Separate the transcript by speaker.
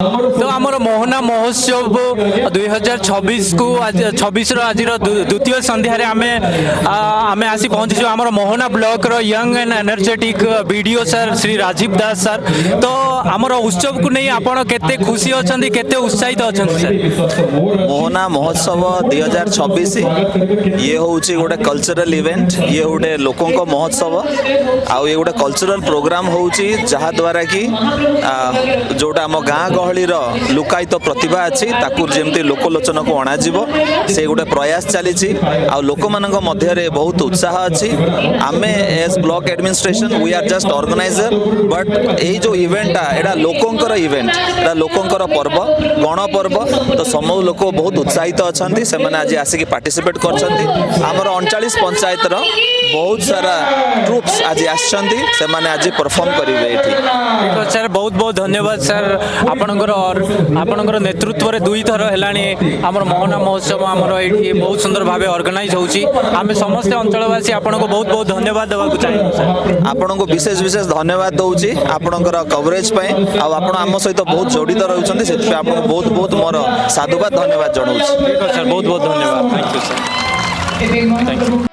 Speaker 1: तो आमर मोहना महोत्सव 2026 को आज 26 आज द्वितीय संध्यारे आमे आसी पहुंची आमर मोहना ब्लॉक रो young and energetic BDO sir Shri Rajeev Das sir. तो आमर उत्सव को नहीं आपण केते खुशी अछंती केते उत्साहित अछंती सर?
Speaker 2: मोहना महोत्सव 2026 ये होउची गोटे कल्चरल इवेंट, ये गोटे लोकों को महोत्सव आ ये गोटे कल्चरल प्रोग्राम होउची जहा द्वारा कि जोटा आम गाँ गहली लुकायित प्रतिभा अच्छी ताकू जेमती लोकलोचन को अणा से गोटे प्रयास चली आ लोक मानक मध्य बहुत उत्साह अच्छी। आमे as block administration we are just organizer but ये जो इवेंटा एटा लोकंकर इवेंट, एटा लोकंकर पर्व गण पर्व। तो समूह लोक बहुत उत्साहित अच्छा से आज आसिक पार्टिसिपेट कर आमर 39 पंचायत बहुत सारा ट्रुप्स आज आज परफॉर्म करेंगे।
Speaker 1: सर बहुत बहुत धन्यवाद सर आपणकर नेतृत्व में 2 थर है आमर मोहना महोत्सव आमर ये बहुत सुंदर भाव ऑर्गेनाइज होची। आमे समस्त अंचलवासी आपन को बहुत बहुत धन्यवाद देवा चाहिए सर।
Speaker 2: आपन को विशेष विशेष धन्यवाद दउची आपनकर कवरेज पे आ आपण आम सहित बहुत जड़ित रहउछन्ती सेति आपन बहुत बहुत मोर साधुवाद धन्यवाद जणाउछी।
Speaker 1: सर बहुत बहुत धन्यवाद। Thank you sir. Thank you.